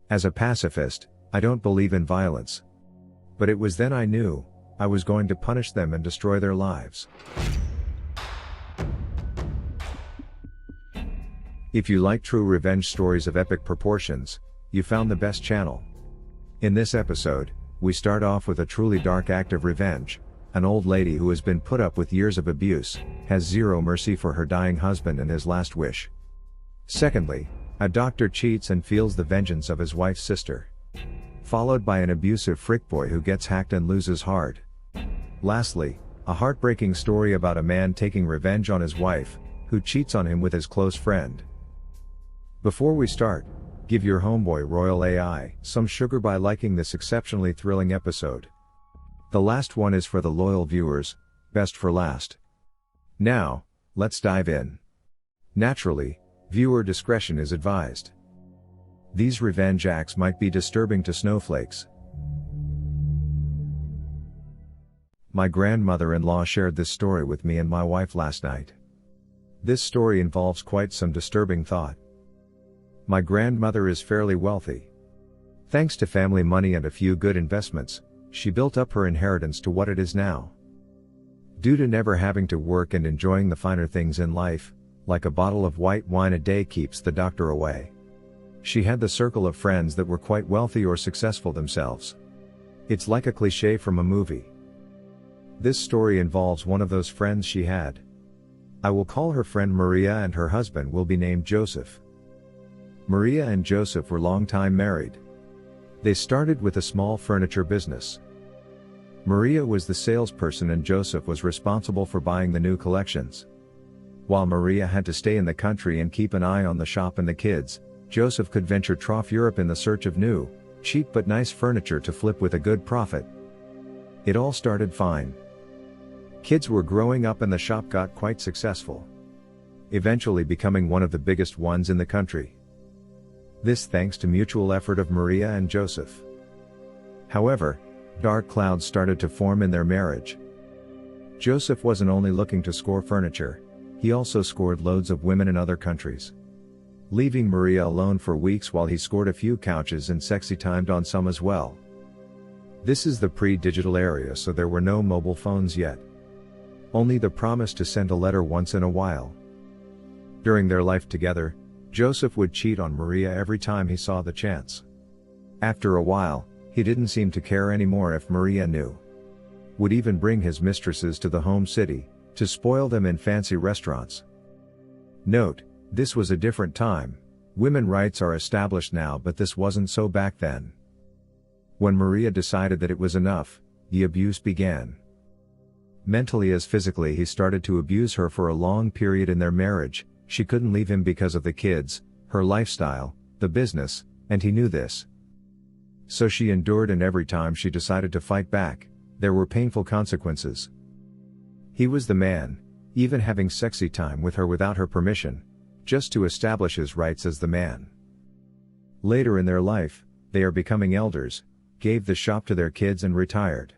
As a pacifist, I don't believe in violence. But it was then I knew, I was going to punish them and destroy their lives. If you like true revenge stories of epic proportions, you found the best channel. In this episode, we start off with a truly dark act of revenge. An old lady who has been put up with years of abuse, has zero mercy for her dying husband and his last wish. Secondly, a doctor cheats and feels the vengeance of his wife's sister. Followed by an abusive frickboy who gets hacked and loses heart. Lastly, a heartbreaking story about a man taking revenge on his wife, who cheats on him with his close friend. Before we start, give your homeboy Royal AI some sugar by liking this exceptionally thrilling episode. The last one is for the loyal viewers, best for last. Now, let's dive in. Naturally, viewer discretion is advised. These revenge acts might be disturbing to snowflakes. My grandmother-in-law shared this story with me and my wife last night. This story involves quite some disturbing thought. My grandmother is fairly wealthy. Thanks to family money and a few good investments, she built up her inheritance to what it is now. Due to never having to work and enjoying the finer things in life, like a bottle of white wine a day keeps the doctor away. She had the circle of friends that were quite wealthy or successful themselves. It's like a cliché from a movie. This story involves one of those friends she had. I will call her friend Maria and her husband will be named Joseph. Maria and Joseph were long time married. They started with a small furniture business. Maria was the salesperson and Joseph was responsible for buying the new collections. While Maria had to stay in the country and keep an eye on the shop and the kids, Joseph could venture trough Europe in the search of new, cheap but nice furniture to flip with a good profit. It all started fine. Kids were growing up and the shop got quite successful. Eventually becoming one of the biggest ones in the country. This thanks to mutual effort of Maria and Joseph. However, dark clouds started to form in their marriage. Joseph wasn't only looking to score furniture, he also scored loads of women in other countries. Leaving Maria alone for weeks while he scored a few couches and sexy timed on some as well. This is the pre-digital era, so there were no mobile phones yet. Only the promise to send a letter once in a while. During their life together, Joseph would cheat on Maria every time he saw the chance. After a while, he didn't seem to care anymore if Maria knew. Would even bring his mistresses to the home city, to spoil them in fancy restaurants. Note, this was a different time. Women rights are established now, but this wasn't so back then. When Maria decided that it was enough, the abuse began. Mentally as physically, he started to abuse her for a long period in their marriage. She couldn't leave him because of the kids, her lifestyle, the business, and he knew this. So she endured, and every time she decided to fight back, there were painful consequences. He was the man, even having sexy time with her without her permission, just to establish his rights as the man. Later in their life, they are becoming elders, gave the shop to their kids and retired.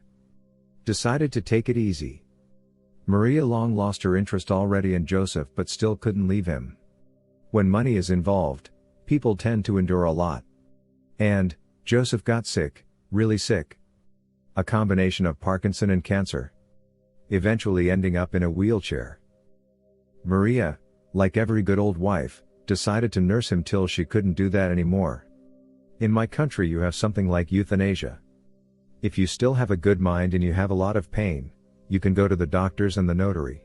Decided to take it easy. Maria long lost her interest already in Joseph but still couldn't leave him. When money is involved, people tend to endure a lot. And, Joseph got sick, really sick. A combination of Parkinson and cancer. Eventually ending up in a wheelchair. Maria, like every good old wife, decided to nurse him till she couldn't do that anymore. In my country you have something like euthanasia. If you still have a good mind and you have a lot of pain, you can go to the doctors and the notary.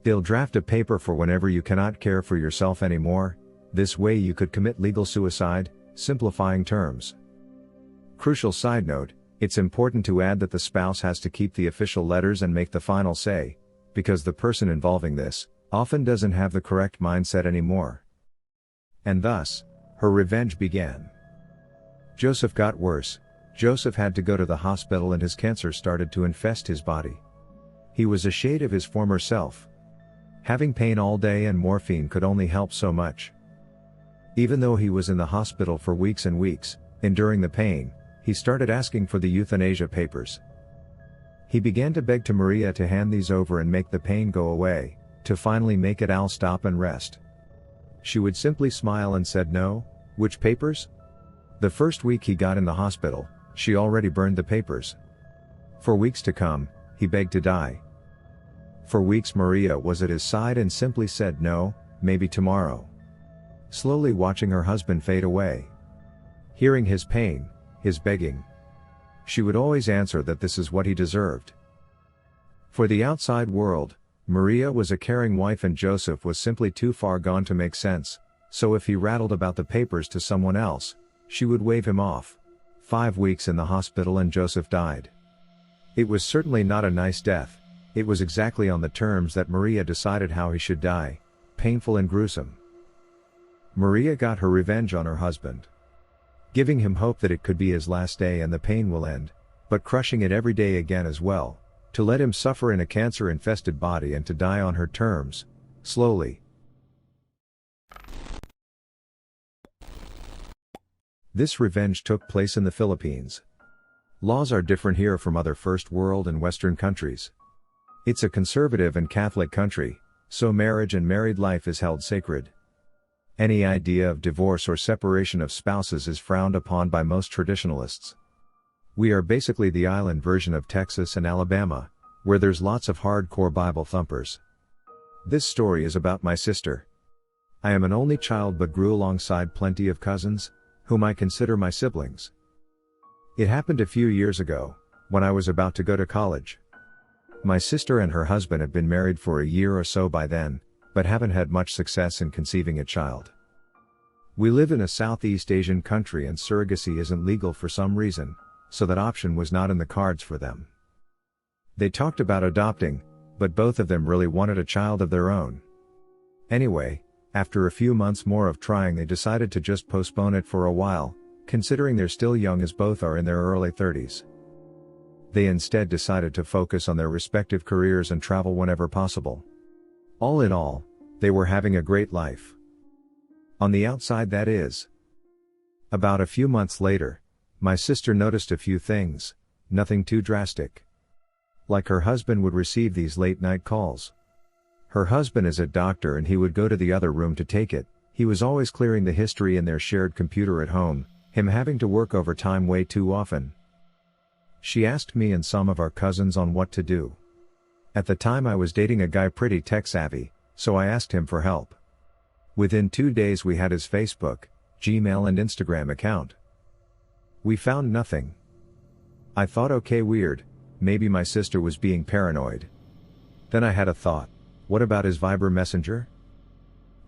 They'll draft a paper for whenever you cannot care for yourself anymore. This way you could commit legal suicide, simplifying terms. Crucial side note, it's important to add that the spouse has to keep the official letters and make the final say, because the person involving this often doesn't have the correct mindset anymore. And thus, her revenge began. Joseph got worse. Joseph had to go to the hospital and his cancer started to infest his body. He was a shade of his former self. Having pain all day and morphine could only help so much. Even though he was in the hospital for weeks and weeks, enduring the pain, he started asking for the euthanasia papers. He began to beg to Maria to hand these over and make the pain go away, to finally make it all stop and rest. She would simply smile and said no. Which papers? The first week he got in the hospital, she already burned the papers. For weeks to come, he begged to die. For weeks Maria was at his side and simply said no, maybe tomorrow. Slowly watching her husband fade away. Hearing his pain, his begging. She would always answer that this is what he deserved. For the outside world, Maria was a caring wife and Joseph was simply too far gone to make sense, so if he rattled about the papers to someone else, she would wave him off. 5 weeks in the hospital and Joseph died. It was certainly not a nice death, it was exactly on the terms that Maria decided how he should die, painful and gruesome. Maria got her revenge on her husband. Giving him hope that it could be his last day and the pain will end, but crushing it every day again as well, to let him suffer in a cancer-infested body and to die on her terms, slowly. This revenge took place in the Philippines. Laws are different here from other first world and Western countries. It's a conservative and Catholic country, so marriage and married life is held sacred. Any idea of divorce or separation of spouses is frowned upon by most traditionalists. We are basically the island version of Texas and Alabama, where there's lots of hardcore Bible thumpers. This story is about my sister. I am an only child but grew alongside plenty of cousins, whom I consider my siblings. It happened a few years ago, when I was about to go to college. My sister and her husband have been married for a year or so by then, but haven't had much success in conceiving a child. We live in a Southeast Asian country and surrogacy isn't legal for some reason, so that option was not in the cards for them. They talked about adopting, but both of them really wanted a child of their own. Anyway, after a few months more of trying they decided to just postpone it for a while, considering they're still young as both are in their early 30s. They instead decided to focus on their respective careers and travel whenever possible. All in all, they were having a great life. On the outside, that is. About a few months later, my sister noticed a few things, nothing too drastic. Like her husband would receive these late night calls. Her husband is a doctor and he would go to the other room to take it, he was always clearing the history in their shared computer at home, him having to work overtime way too often. She asked me and some of our cousins on what to do. At the time I was dating a guy pretty tech savvy, so I asked him for help. Within 2 days we had his Facebook, Gmail and Instagram account. We found nothing. I thought, okay, weird, maybe my sister was being paranoid. Then I had a thought, what about his Viber Messenger?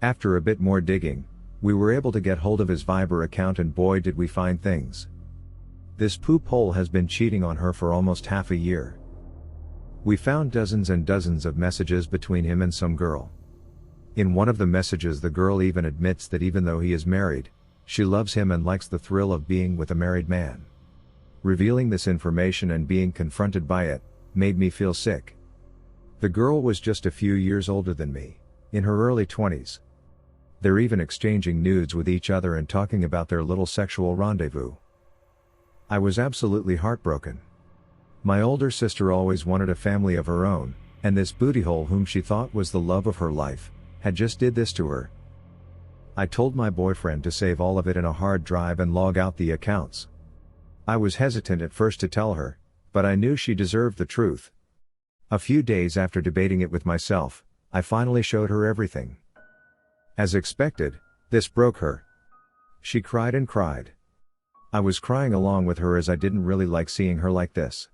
After a bit more digging, we were able to get hold of his Viber account and boy did we find things. This poop hole has been cheating on her for almost half a year. We found dozens and dozens of messages between him and some girl. In one of the messages the girl even admits that even though he is married, she loves him and likes the thrill of being with a married man. Revealing this information and being confronted by it, made me feel sick. The girl was just a few years older than me, in her early 20s. They're even exchanging nudes with each other and talking about their little sexual rendezvous. I was absolutely heartbroken. My older sister always wanted a family of her own, and this bootyhole whom she thought was the love of her life, had just did this to her. I told my boyfriend to save all of it in a hard drive and log out the accounts. I was hesitant at first to tell her, but I knew she deserved the truth. A few days after debating it with myself, I finally showed her everything. As expected, this broke her. She cried and cried. I was crying along with her as I didn't really like seeing her like this.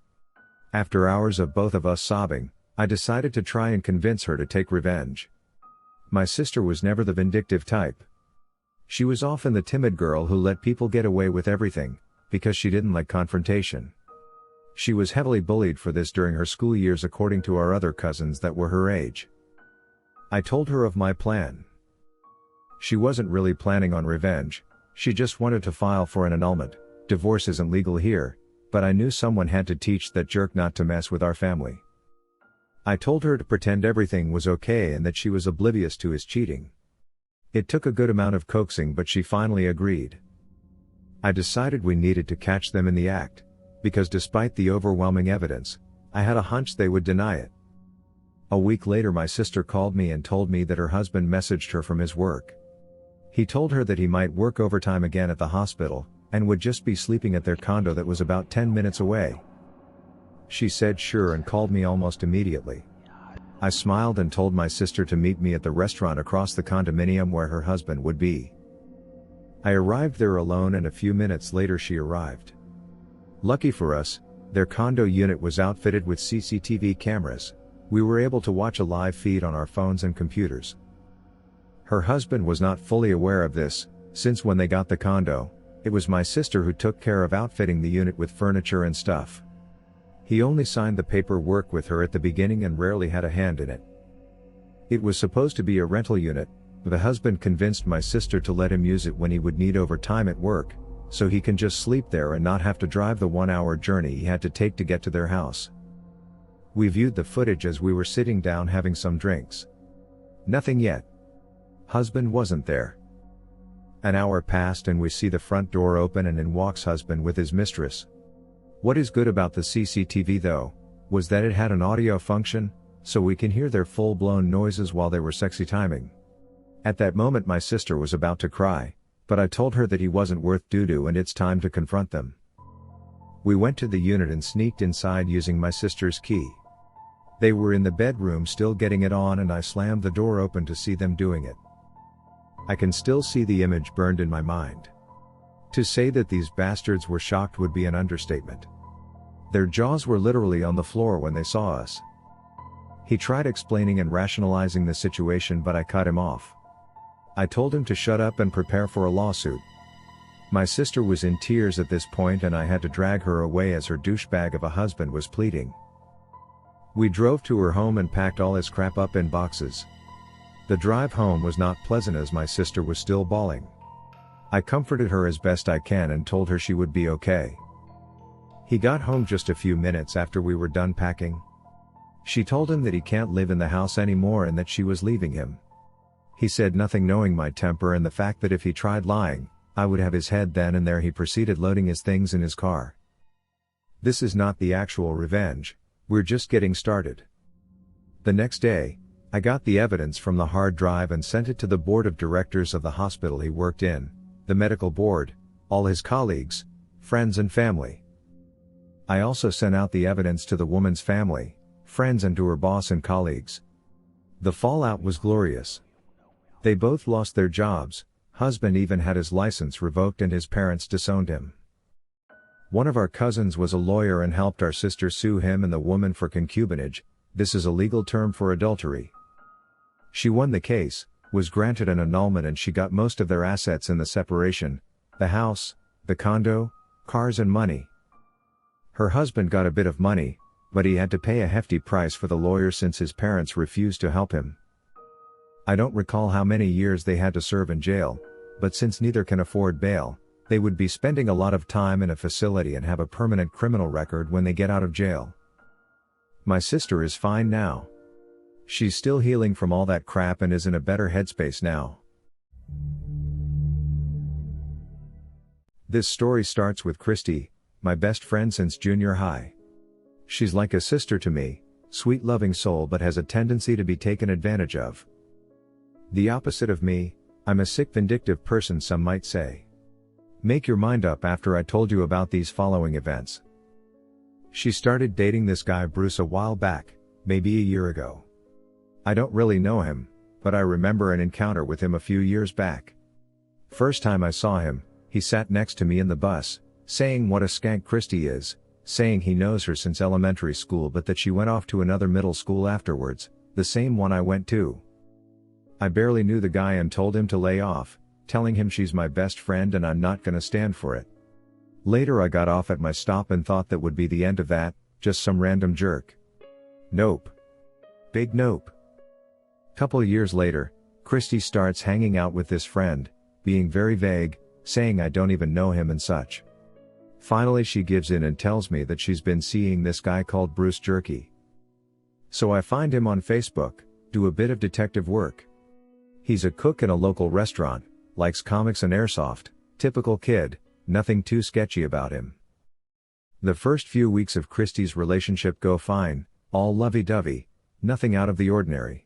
After hours of both of us sobbing, I decided to try and convince her to take revenge. My sister was never the vindictive type. She was often the timid girl who let people get away with everything, because she didn't like confrontation. She was heavily bullied for this during her school years according to our other cousins that were her age. I told her of my plan. She wasn't really planning on revenge, she just wanted to file for an annulment. Divorce isn't legal here, but I knew someone had to teach that jerk not to mess with our family. I told her to pretend everything was okay and that she was oblivious to his cheating. It took a good amount of coaxing but she finally agreed. I decided we needed to catch them in the act, because despite the overwhelming evidence, I had a hunch they would deny it. A week later my sister called me and told me that her husband messaged her from his work. He told her that he might work overtime again at the hospital, and would just be sleeping at their condo that was about 10 minutes away. She said sure and called me almost immediately. I smiled and told my sister to meet me at the restaurant across the condominium where her husband would be. I arrived there alone and a few minutes later she arrived. Lucky for us, their condo unit was outfitted with CCTV cameras. We were able to watch a live feed on our phones and computers. Her husband was not fully aware of this, since when they got the condo, it was my sister who took care of outfitting the unit with furniture and stuff. He only signed the paperwork with her at the beginning and rarely had a hand in it. It was supposed to be a rental unit, but the husband convinced my sister to let him use it when he would need overtime at work, so he can just sleep there and not have to drive the 1-hour journey he had to take to get to their house. We viewed the footage as we were sitting down having some drinks. Nothing yet. Husband wasn't there. An hour passed and we see the front door open and in walks husband with his mistress. What is good about the CCTV though, was that it had an audio function, so we can hear their full-blown noises while they were sexy timing. At that moment my sister was about to cry, but I told her that he wasn't worth doo-doo and it's time to confront them. We went to the unit and sneaked inside using my sister's key. They were in the bedroom still getting it on and I slammed the door open to see them doing it. I can still see the image burned in my mind. To say that these bastards were shocked would be an understatement. Their jaws were literally on the floor when they saw us. He tried explaining and rationalizing the situation but I cut him off. I told him to shut up and prepare for a lawsuit. My sister was in tears at this point and I had to drag her away as her douchebag of a husband was pleading. We drove to her home and packed all his crap up in boxes. The drive home was not pleasant as my sister was still bawling. I comforted her as best I can and told her she would be okay. He got home just a few minutes after we were done packing. She told him that he can't live in the house anymore and that she was leaving him. He said nothing, knowing my temper and the fact that if he tried lying, I would have his head then and there. He proceeded loading his things in his car. This is not the actual revenge, we're just getting started. The next day, I got the evidence from the hard drive and sent it to the board of directors of the hospital he worked in, the medical board, all his colleagues, friends and family. I also sent out the evidence to the woman's family, friends and to her boss and colleagues. The fallout was glorious. They both lost their jobs, husband even had his license revoked and his parents disowned him. One of our cousins was a lawyer and helped our sister sue him and the woman for concubinage. This is a legal term for adultery. She won the case, was granted an annulment and she got most of their assets in the separation, the house, the condo, cars and money. Her husband got a bit of money, but he had to pay a hefty price for the lawyer since his parents refused to help him. I don't recall how many years they had to serve in jail, but since neither can afford bail, they would be spending a lot of time in a facility and have a permanent criminal record when they get out of jail. My sister is fine now. She's still healing from all that crap and is in a better headspace now. This story starts with Christy, my best friend since junior high. She's like a sister to me, sweet loving soul, but has a tendency to be taken advantage of. The opposite of me, I'm a sick vindictive person, some might say. Make your mind up after I told you about these following events. She started dating this guy Bruce a while back, maybe a year ago. I don't really know him, but I remember an encounter with him a few years back. First time I saw him, he sat next to me in the bus, saying what a skank Christy is, saying he knows her since elementary school but that she went off to another middle school afterwards, the same one I went to. I barely knew the guy and told him to lay off, telling him she's my best friend and I'm not gonna stand for it. Later I got off at my stop and thought that would be the end of that, just some random jerk. Nope. Big nope. Couple years later, Christy starts hanging out with this friend, being very vague, saying I don't even know him and such. Finally she gives in and tells me that she's been seeing this guy called Bruce Jerky. So I find him on Facebook, do a bit of detective work. He's a cook in a local restaurant, likes comics and airsoft, typical kid, nothing too sketchy about him. The first few weeks of Christy's relationship go fine, all lovey-dovey, nothing out of the ordinary.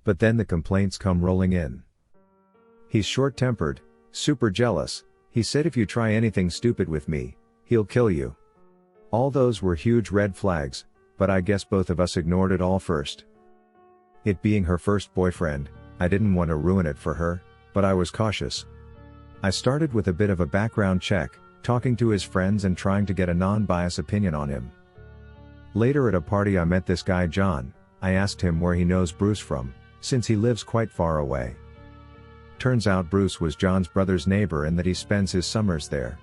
But then the complaints come rolling in. He's short-tempered, super jealous, He said if you try anything stupid with me, he'll kill you. All those were huge red flags, but I guess both of us ignored it all first. It being her first boyfriend, I didn't want to ruin it for her, but I was cautious. I started with a bit of a background check, talking to his friends and trying to get a non-biased opinion on him. Later at a party I met this guy John. I asked him where he knows Bruce from, since he lives quite far away. Turns out Bruce was John's brother's neighbor and that he spends his summers there.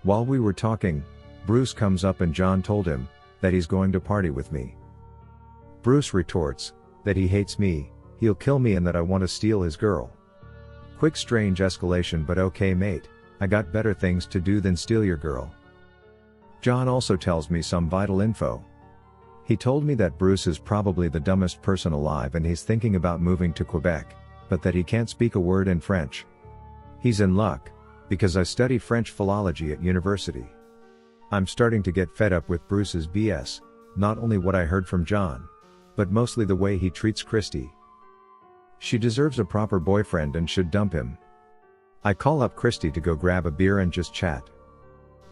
While we were talking, Bruce comes up and John told him that he's going to party with me. Bruce retorts that he hates me, he'll kill me and that I want to steal his girl. Quick strange escalation, but okay mate, I got better things to do than steal your girl. John also tells me some vital info. He told me that Bruce is probably the dumbest person alive and he's thinking about moving to Quebec, but that he can't speak a word in French. He's in luck, because I study French philology at university. I'm starting to get fed up with Bruce's BS, not only what I heard from John, but mostly the way he treats Christy. She deserves a proper boyfriend and should dump him. I call up Christy to go grab a beer and just chat.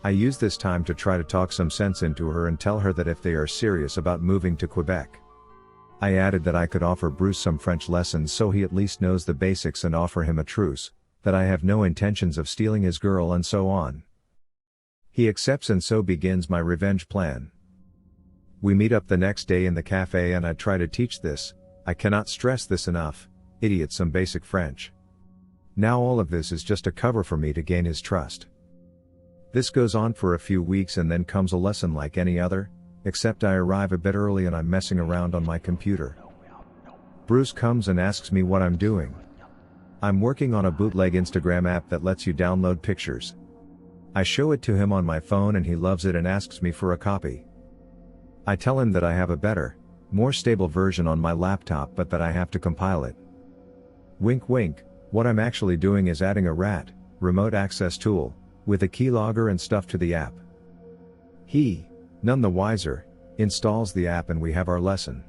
I use this time to try to talk some sense into her and tell her that if they are serious about moving to Quebec. I added that I could offer Bruce some French lessons so he at least knows the basics and offer him a truce, that I have no intentions of stealing his girl and so on. He accepts and so begins my revenge plan. We meet up the next day in the cafe and I try to teach this, I cannot stress this enough, idiot some basic French. Now all of this is just a cover for me to gain his trust. This goes on for a few weeks and then comes a lesson like any other, except I arrive a bit early and I'm messing around on my computer. Bruce comes and asks me what I'm doing. I'm working on a bootleg Instagram app that lets you download pictures. I show it to him on my phone and he loves it and asks me for a copy. I tell him that I have a better, more stable version on my laptop but that I have to compile it. Wink wink, what I'm actually doing is adding a RAT, remote access tool, with a keylogger and stuff to the app. He, none the wiser, installs the app and we have our lesson.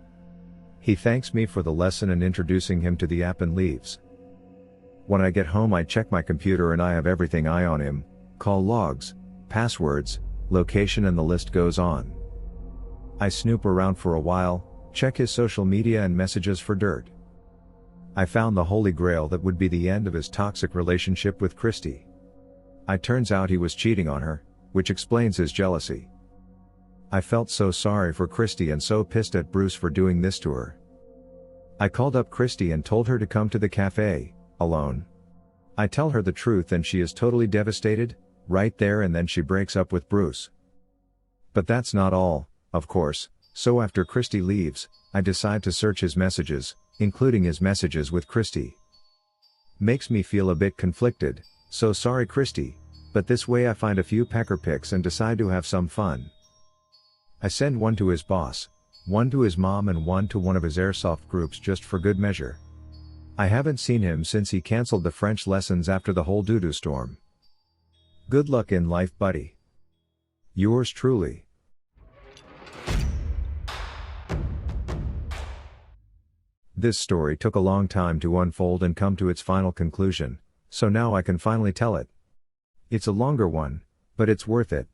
He thanks me for the lesson and introducing him to the app and leaves. When I get home I check my computer and I have everything I on him, call logs, passwords, location and the list goes on. I snoop around for a while, check his social media and messages for dirt. I found the holy grail that would be the end of his toxic relationship with Christy. It turns out he was cheating on her, which explains his jealousy. I felt so sorry for Christy and so pissed at Bruce for doing this to her. I called up Christy and told her to come to the cafe, alone. I tell her the truth and she is totally devastated, right there and then she breaks up with Bruce. But that's not all, of course, so after Christy leaves, I decide to search his messages, including his messages with Christy. Makes me feel a bit conflicted, so sorry Christy, but this way I find a few pecker pics and decide to have some fun. I send one to his boss, one to his mom and one to one of his airsoft groups just for good measure. I haven't seen him since he cancelled the French lessons after the whole doo-doo storm. Good luck in life buddy. Yours truly. This story took a long time to unfold and come to its final conclusion, so now I can finally tell it. It's a longer one, but it's worth it.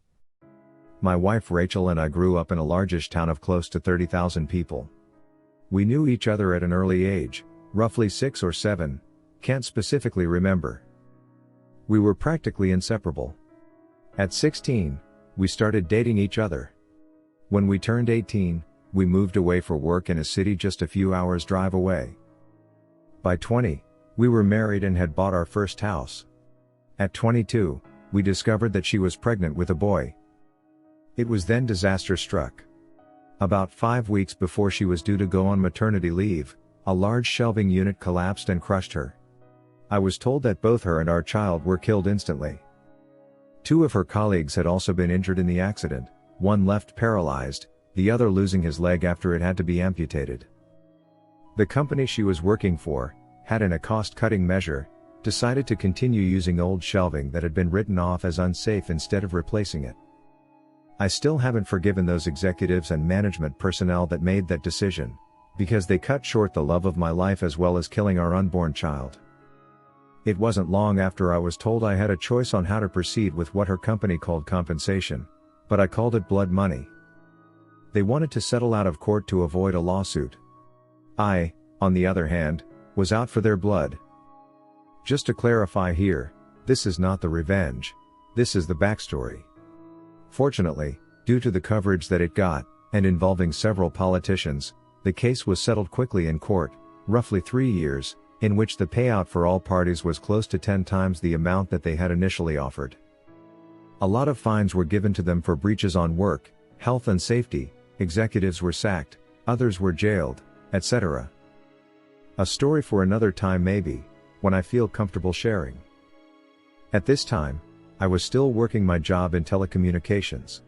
My wife Rachel and I grew up in a largish town of close to 30,000 people. We knew each other at an early age, roughly 6 or 7, can't specifically remember. We were practically inseparable. At 16, we started dating each other. When we turned 18, we moved away for work in a city just a few hours drive away. By 20, we were married and had bought our first house. At 22, we discovered that she was pregnant with a boy. It was then disaster struck. About 5 weeks before she was due to go on maternity leave, a large shelving unit collapsed and crushed her. I was told that both her and our child were killed instantly. 2 of her colleagues had also been injured in the accident, one left paralyzed, the other losing his leg after it had to be amputated. The company she was working for had, in a cost-cutting measure, decided to continue using old shelving that had been written off as unsafe instead of replacing it. I still haven't forgiven those executives and management personnel that made that decision, because they cut short the love of my life as well as killing our unborn child. It wasn't long after I was told I had a choice on how to proceed with what her company called compensation, but I called it blood money. They wanted to settle out of court to avoid a lawsuit. I, on the other hand, was out for their blood. Just to clarify here, this is not the revenge, this is the backstory. Fortunately, due to the coverage that it got, and involving several politicians, the case was settled quickly in court, roughly 3 years, in which the payout for all parties was close to 10 times the amount that they had initially offered. A lot of fines were given to them for breaches on work, health and safety, executives were sacked, others were jailed, etc. A story for another time maybe, when I feel comfortable sharing. At this time, I was still working my job in telecommunications.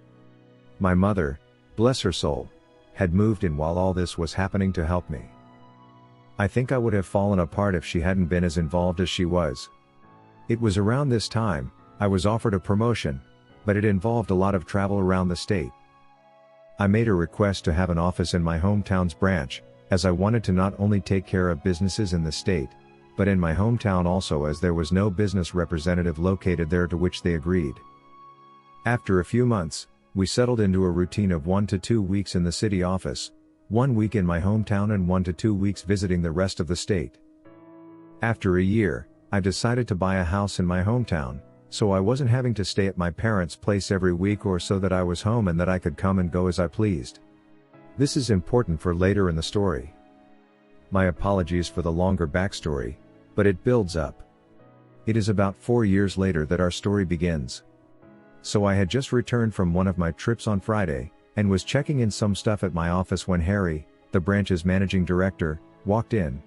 My mother, bless her soul, had moved in while all this was happening to help me. I think I would have fallen apart if she hadn't been as involved as she was. It was around this time, I was offered a promotion, but it involved a lot of travel around the state. I made a request to have an office in my hometown's branch, as I wanted to not only take care of businesses in the state, but in my hometown also, as there was no business representative located there, to which they agreed. After a few months, we settled into a routine of 1 to 2 weeks in the city office, 1 week in my hometown and 1 to 2 weeks visiting the rest of the state. After a year, I decided to buy a house in my hometown, so I wasn't having to stay at my parents' place every week, or so that I was home and that I could come and go as I pleased. This is important for later in the story. My apologies for the longer backstory, but it builds up. It is about 4 years later that our story begins. So I had just returned from one of my trips on Friday, and was checking in some stuff at my office when Harry, the branch's managing director, walked in.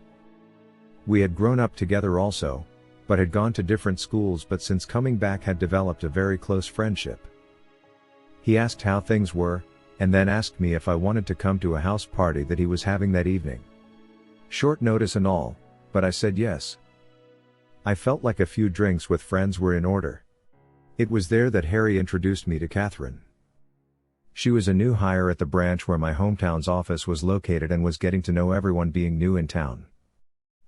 We had grown up together also, but had gone to different schools, but since coming back had developed a very close friendship. He asked how things were, and then asked me if I wanted to come to a house party that he was having that evening. Short notice and all, but I said yes. I felt like a few drinks with friends were in order. It was there that Harry introduced me to Catherine. She was a new hire at the branch where my hometown's office was located and was getting to know everyone, being new in town.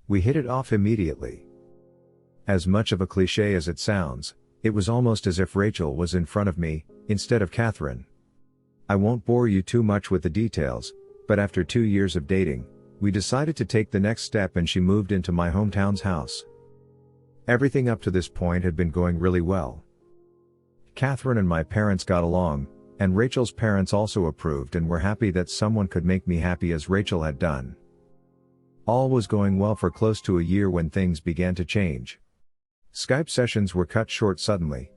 We hit it off immediately. As much of a cliché as it sounds, it was almost as if Rachel was in front of me, instead of Catherine. I won't bore you too much with the details, but after 2 years of dating, we decided to take the next step and she moved into my hometown's house. Everything up to this point had been going really well. Catherine and my parents got along, and Rachel's parents also approved and were happy that someone could make me happy as Rachel had done. All was going well for close to a year when things began to change. Skype sessions were cut short suddenly.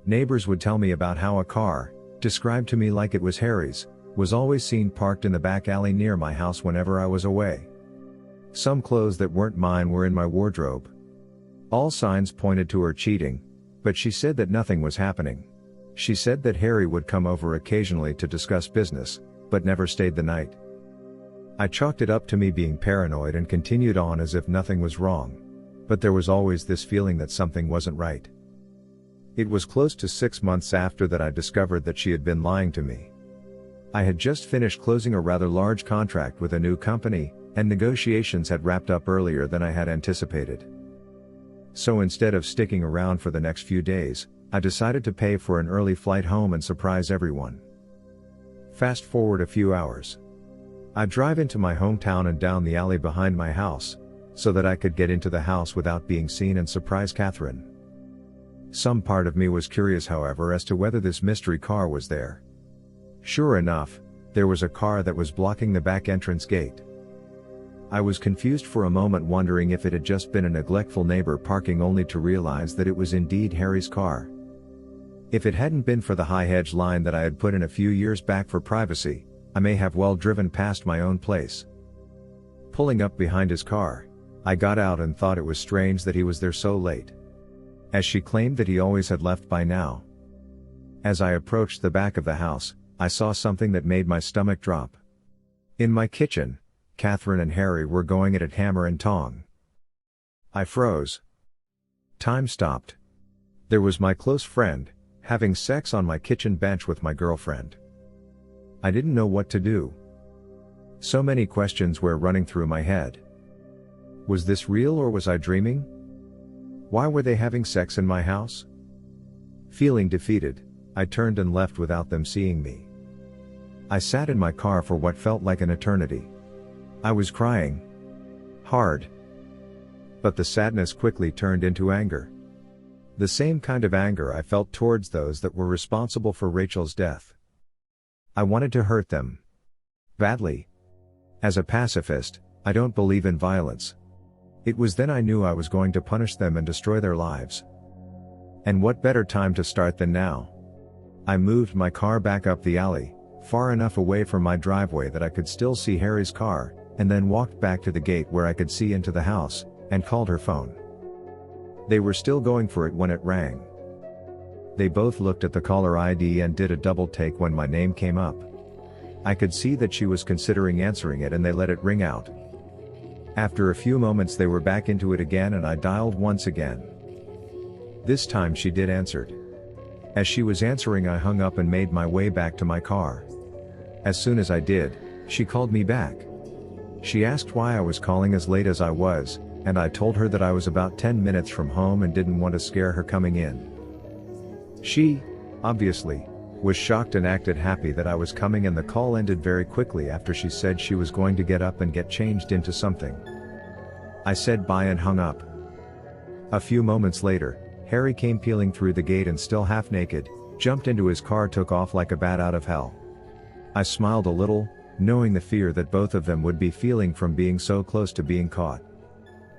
Neighbors would tell me about how a car, described to me like it was Harry's, was always seen parked in the back alley near my house whenever I was away. Some clothes that weren't mine were in my wardrobe. All signs pointed to her cheating, but she said that nothing was happening. She said that Harry would come over occasionally to discuss business, but never stayed the night. I chalked it up to me being paranoid and continued on as if nothing was wrong. But there was always this feeling that something wasn't right. It was close to 6 months after that I discovered that she had been lying to me. I had just finished closing a rather large contract with a new company, and negotiations had wrapped up earlier than I had anticipated. So instead of sticking around for the next few days, I decided to pay for an early flight home and surprise everyone. Fast forward a few hours. I drive into my hometown and down the alley behind my house, so that I could get into the house without being seen and surprise Catherine. Some part of me was curious, however, as to whether this mystery car was there. Sure enough, there was a car that was blocking the back entrance gate. I was confused for a moment, wondering if it had just been a neglectful neighbor parking, only to realize that it was indeed Harry's car. If it hadn't been for the high hedge line that I had put in a few years back for privacy, I may have well driven past my own place. Pulling up behind his car, I got out and thought it was strange that he was there so late, as she claimed that he always had left by now. As I approached the back of the house, I saw something that made my stomach drop. In my kitchen, Catherine and Harry were going at it hammer and tong. I froze. Time stopped. There was my close friend, having sex on my kitchen bench with my girlfriend. I didn't know what to do. So many questions were running through my head. Was this real or was I dreaming? Why were they having sex in my house? Feeling defeated, I turned and left without them seeing me. I sat in my car for what felt like an eternity. I was crying hard. But the sadness quickly turned into anger. The same kind of anger I felt towards those that were responsible for Rachel's death. I wanted to hurt them badly. As a pacifist, I don't believe in violence. It was then I knew I was going to punish them and destroy their lives. And what better time to start than now? I moved my car back up the alley, far enough away from my driveway that I could still see Harry's car, and then walked back to the gate where I could see into the house, and called her phone. They were still going for it when it rang. They both looked at the caller ID and did a double take when my name came up. I could see that she was considering answering it and they let it ring out. After a few moments they were back into it again and I dialed once again. This time she did answered. As she was answering I hung up and made my way back to my car. As soon as I did, she called me back. She asked why I was calling as late as I was, and I told her that I was about 10 minutes from home and didn't want to scare her coming in. She, obviously, was shocked and acted happy that I was coming, and the call ended very quickly after she said she was going to get up and get changed into something. I said bye and hung up. A few moments later, Harry came peeling through the gate and still half naked, jumped into his car, took off like a bat out of hell. I smiled a little, knowing the fear that both of them would be feeling from being so close to being caught.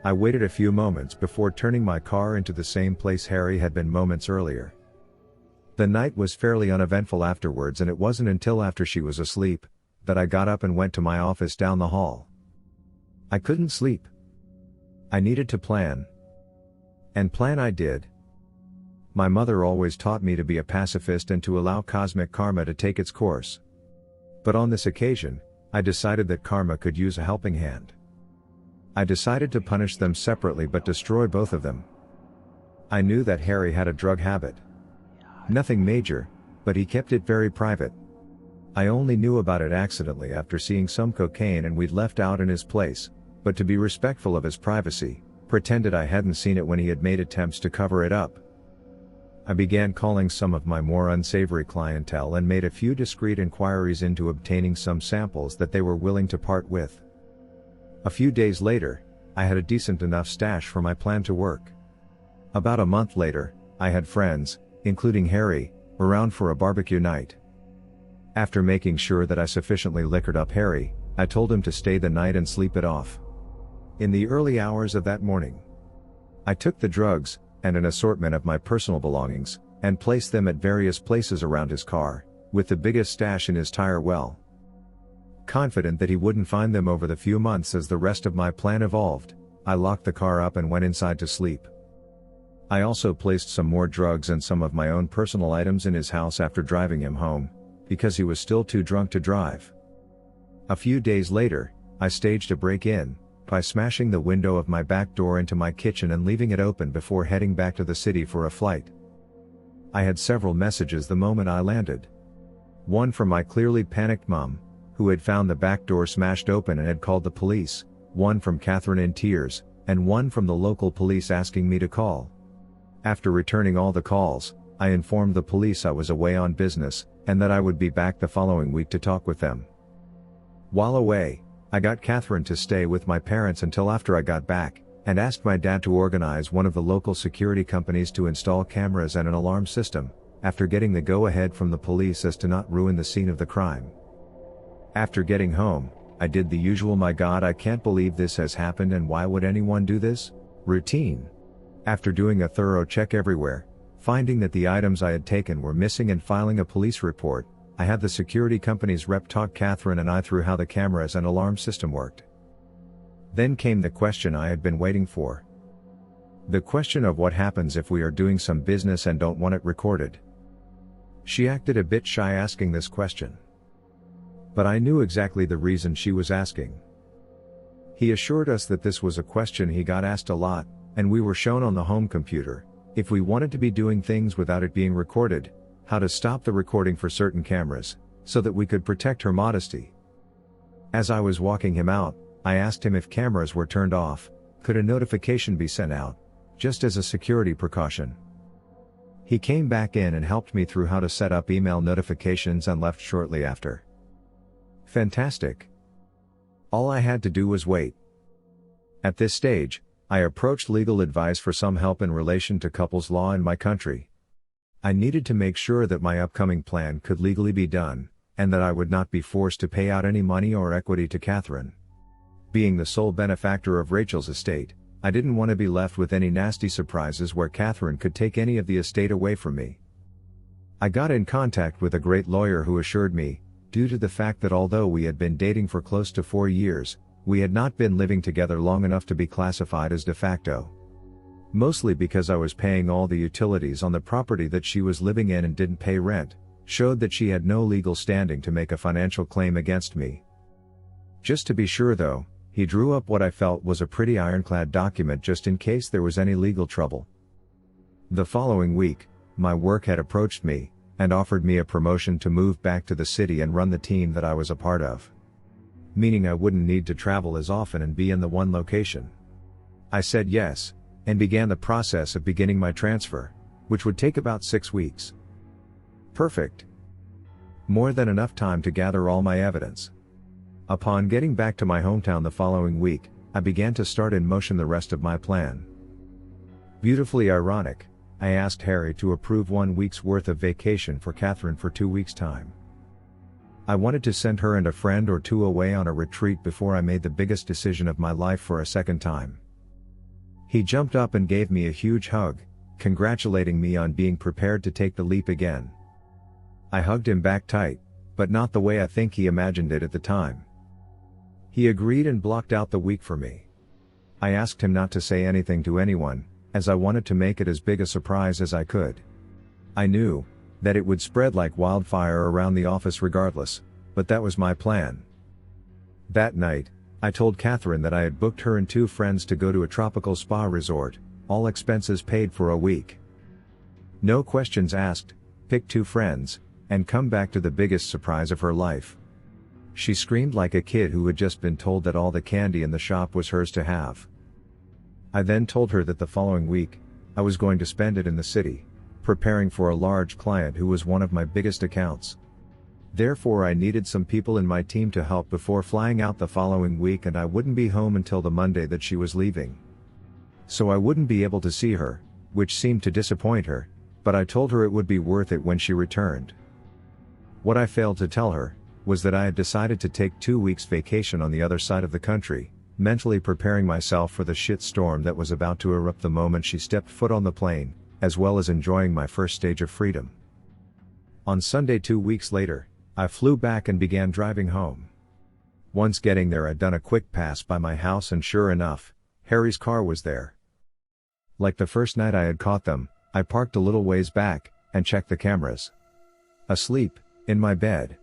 I waited a few moments before turning my car into the same place Harry had been moments earlier. The night was fairly uneventful afterwards, and it wasn't until after she was asleep that I got up and went to my office down the hall. I couldn't sleep. I needed to plan. And plan I did. My mother always taught me to be a pacifist and to allow cosmic karma to take its course. But on this occasion, I decided that karma could use a helping hand. I decided to punish them separately but destroy both of them. I knew that Harry had a drug habit. Nothing major, but he kept it very private. I only knew about it accidentally after seeing some cocaine and we'd left out in his place, but to be respectful of his privacy, pretended I hadn't seen it when he had made attempts to cover it up. I began calling some of my more unsavory clientele and made a few discreet inquiries into obtaining some samples that they were willing to part with. A few days later, I had a decent enough stash for my plan to work. About a month later, I had friends, including Harry, around for a barbecue night. After making sure that I sufficiently liquored up Harry, I told him to stay the night and sleep it off. In the early hours of that morning, I took the drugs, and an assortment of my personal belongings, and placed them at various places around his car, with the biggest stash in his tire well. Confident that he wouldn't find them over the few months as the rest of my plan evolved, I locked the car up and went inside to sleep. I also placed some more drugs and some of my own personal items in his house after driving him home, because he was still too drunk to drive. A few days later, I staged a break-in, by smashing the window of my back door into my kitchen and leaving it open before heading back to the city for a flight. I had several messages the moment I landed. One from my clearly panicked mom, who had found the back door smashed open and had called the police, one from Catherine in tears, and one from the local police asking me to call. After returning all the calls, I informed the police I was away on business, and that I would be back the following week to talk with them. While away, I got Catherine to stay with my parents until after I got back, and asked my dad to organize one of the local security companies to install cameras and an alarm system, after getting the go-ahead from the police as to not ruin the scene of the crime. After getting home, I did the usual "my God, I can't believe this has happened and why would anyone do this?" routine. After doing a thorough check everywhere, finding that the items I had taken were missing and filing a police report, I had the security company's rep talk Catherine and I through how the cameras and alarm system worked. Then came the question I had been waiting for. The question of what happens if we are doing some business and don't want it recorded. She acted a bit shy asking this question. But I knew exactly the reason she was asking. He assured us that this was a question he got asked a lot, and we were shown on the home computer, if we wanted to be doing things without it being recorded, how to stop the recording for certain cameras, so that we could protect her modesty. As I was walking him out, I asked him if cameras were turned off, could a notification be sent out, just as a security precaution. He came back in and helped me through how to set up email notifications and left shortly after. Fantastic. All I had to do was wait. At this stage, I approached legal advice for some help in relation to couples law in my country. I needed to make sure that my upcoming plan could legally be done, and that I would not be forced to pay out any money or equity to Catherine. Being the sole benefactor of Rachel's estate, I didn't want to be left with any nasty surprises where Catherine could take any of the estate away from me. I got in contact with a great lawyer who assured me, due to the fact that although we had been dating for close to 4 years, we had not been living together long enough to be classified as de facto. Mostly because I was paying all the utilities on the property that she was living in and didn't pay rent, showed that she had no legal standing to make a financial claim against me. Just to be sure though, he drew up what I felt was a pretty ironclad document just in case there was any legal trouble. The following week, my work had approached me, and offered me a promotion to move back to the city and run the team that I was a part of. Meaning I wouldn't need to travel as often and be in the one location. I said yes, and began the process of beginning my transfer, which would take about 6 weeks. Perfect. More than enough time to gather all my evidence. Upon getting back to my hometown the following week, I began to start in motion the rest of my plan. Beautifully ironic, I asked Harry to approve 1 week's worth of vacation for Catherine for 2 weeks' time. I wanted to send her and a friend or two away on a retreat before I made the biggest decision of my life for a second time. He jumped up and gave me a huge hug, congratulating me on being prepared to take the leap again. I hugged him back tight, but not the way I think he imagined it at the time. He agreed and blocked out the week for me. I asked him not to say anything to anyone, as I wanted to make it as big a surprise as I could. I knew that it would spread like wildfire around the office regardless, but that was my plan. That night, I told Catherine that I had booked her and 2 friends to go to a tropical spa resort, all expenses paid for a week. No questions asked, pick 2 friends, and come back to the biggest surprise of her life. She screamed like a kid who had just been told that all the candy in the shop was hers to have. I then told her that the following week, I was going to spend it in the city, preparing for a large client who was one of my biggest accounts. Therefore I needed some people in my team to help before flying out the following week, and I wouldn't be home until the Monday that she was leaving. So I wouldn't be able to see her, which seemed to disappoint her, but I told her it would be worth it when she returned. What I failed to tell her was that I had decided to take 2 weeks vacation on the other side of the country, mentally preparing myself for the shitstorm that was about to erupt the moment she stepped foot on the plane, as well as enjoying my first stage of freedom. On Sunday 2 weeks later, I flew back and began driving home. Once getting there, I'd done a quick pass by my house, and sure enough, Harry's car was there. Like the first night I had caught them, I parked a little ways back, and checked the cameras. Asleep, in my bed.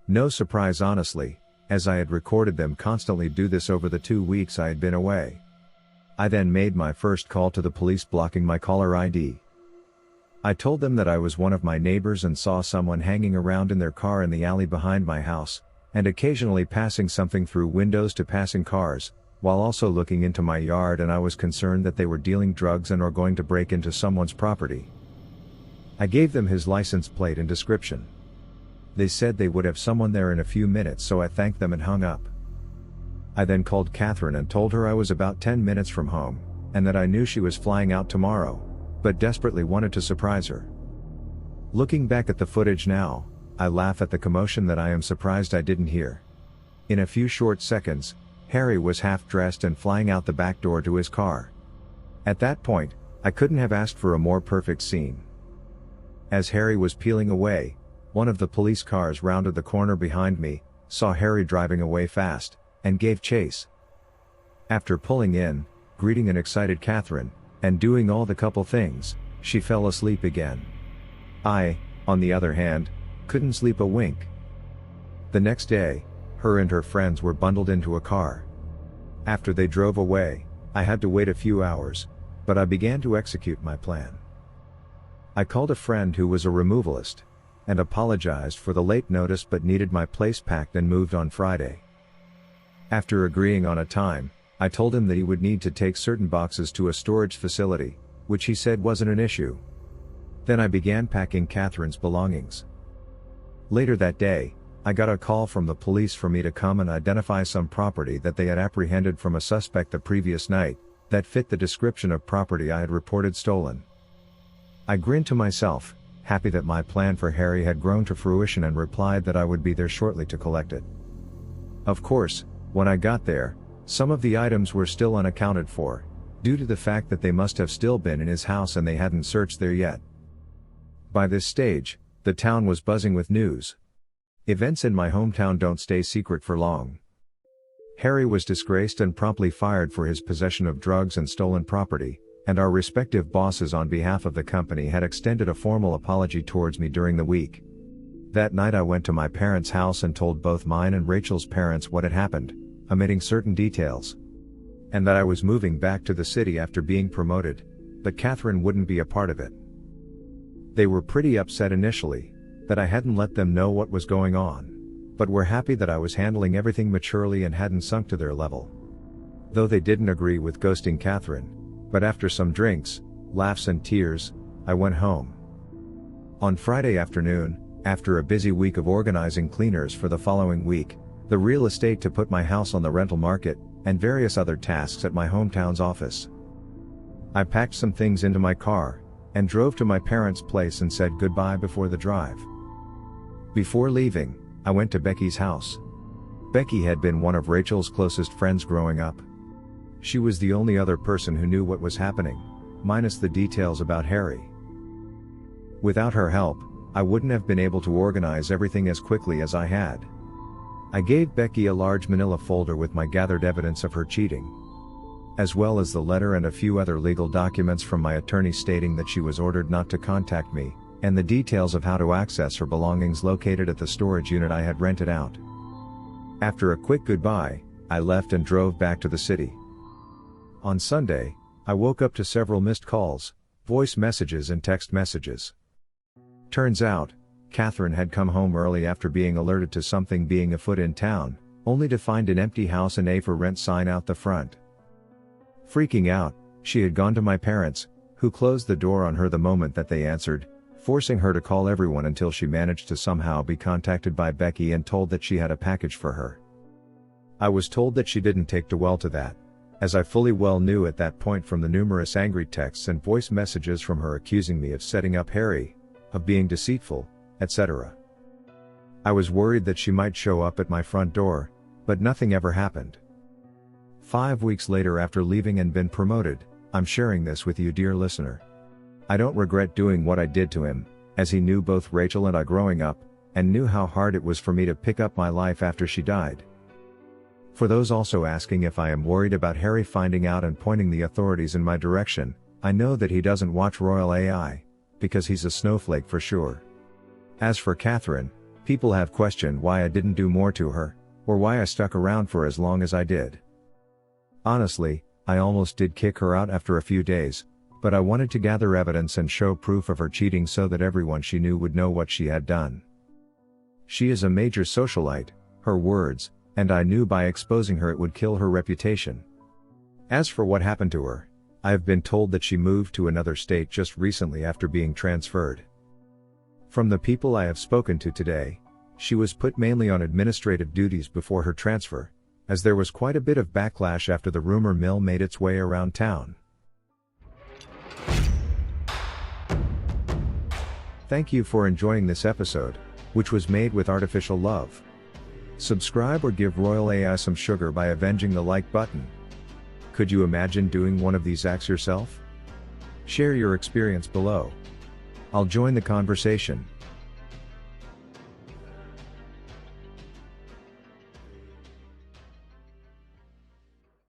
No surprise honestly, as I had recorded them constantly do this over the 2 weeks I had been away. I then made my first call to the police, blocking my caller ID. I told them that I was one of my neighbors and saw someone hanging around in their car in the alley behind my house, and occasionally passing something through windows to passing cars, while also looking into my yard, and I was concerned that they were dealing drugs and or going to break into someone's property. I gave them his license plate and description. They said they would have someone there in a few minutes, so I thanked them and hung up. I then called Catherine and told her I was about 10 minutes from home, and that I knew she was flying out tomorrow, but desperately wanted to surprise her. Looking back at the footage now, I laugh at the commotion that I am surprised I didn't hear. In a few short seconds, Harry was half dressed and flying out the back door to his car. At that point, I couldn't have asked for a more perfect scene. As Harry was peeling away, one of the police cars rounded the corner behind me, saw Harry driving away fast, and gave chase. After pulling in, greeting an excited Catherine, and doing all the couple things, she fell asleep again. I, on the other hand, couldn't sleep a wink. The next day, her and her friends were bundled into a car. After they drove away, I had to wait a few hours, but I began to execute my plan. I called a friend who was a removalist, and apologized for the late notice, but needed my place packed and moved on Friday. After agreeing on a time, I told him that he would need to take certain boxes to a storage facility, which he said wasn't an issue. Then I began packing Catherine's belongings. Later that day, I got a call from the police for me to come and identify some property that they had apprehended from a suspect the previous night, that fit the description of property I had reported stolen. I grinned to myself, happy that my plan for Harry had grown to fruition, and replied that I would be there shortly to collect it. Of course, when I got there, some of the items were still unaccounted for, due to the fact that they must have still been in his house and they hadn't searched there yet. By this stage, the town was buzzing with news. Events in my hometown don't stay secret for long. Harry was disgraced and promptly fired for his possession of drugs and stolen property, and our respective bosses on behalf of the company had extended a formal apology towards me during the week. That night I went to my parents' house and told both mine and Rachel's parents what had happened, omitting certain details. And that I was moving back to the city after being promoted, but Catherine wouldn't be a part of it. They were pretty upset initially, that I hadn't let them know what was going on, but were happy that I was handling everything maturely and hadn't sunk to their level. Though they didn't agree with ghosting Catherine, but after some drinks, laughs and tears, I went home. On Friday afternoon, after a busy week of organizing cleaners for the following week, the real estate to put my house on the rental market, and various other tasks at my hometown's office, I packed some things into my car, and drove to my parents' place and said goodbye before the drive. Before leaving, I went to Becky's house. Becky had been one of Rachel's closest friends growing up. She was the only other person who knew what was happening, minus the details about Harry. Without her help, I wouldn't have been able to organize everything as quickly as I had. I gave Becky a large manila folder with my gathered evidence of her cheating, as well as the letter and a few other legal documents from my attorney stating that she was ordered not to contact me, and the details of how to access her belongings located at the storage unit I had rented out. After a quick goodbye, I left and drove back to the city. On Sunday, I woke up to several missed calls, voice messages and text messages. Turns out, Catherine had come home early after being alerted to something being afoot in town, only to find an empty house and a for rent sign out the front. Freaking out, she had gone to my parents, who closed the door on her the moment that they answered, forcing her to call everyone until she managed to somehow be contacted by Becky and told that she had a package for her. I was told that she didn't take too well to that, as I fully well knew at that point from the numerous angry texts and voice messages from her accusing me of setting up Harry, of being deceitful, etc. I was worried that she might show up at my front door, but nothing ever happened. 5 weeks later, after leaving and been promoted, I'm sharing this with you, dear listener. I don't regret doing what I did to him, as he knew both Rachel and I growing up, and knew how hard it was for me to pick up my life after she died. For those also asking if I am worried about Harry finding out and pointing the authorities in my direction, I know that he doesn't watch Royal AI, because he's a snowflake for sure. As for Catherine, people have questioned why I didn't do more to her, or why I stuck around for as long as I did. Honestly, I almost did kick her out after a few days, but I wanted to gather evidence and show proof of her cheating so that everyone she knew would know what she had done. She is a major socialite, her words, and I knew by exposing her it would kill her reputation. As for what happened to her, I have been told that she moved to another state just recently after being transferred. From the people I have spoken to today, she was put mainly on administrative duties before her transfer, as there was quite a bit of backlash after the rumor mill made its way around town. Thank you for enjoying this episode, which was made with artificial love. Subscribe or give Royal AI some sugar by avenging the like button. Could you imagine doing one of these acts yourself? Share your experience below. I'll join the conversation.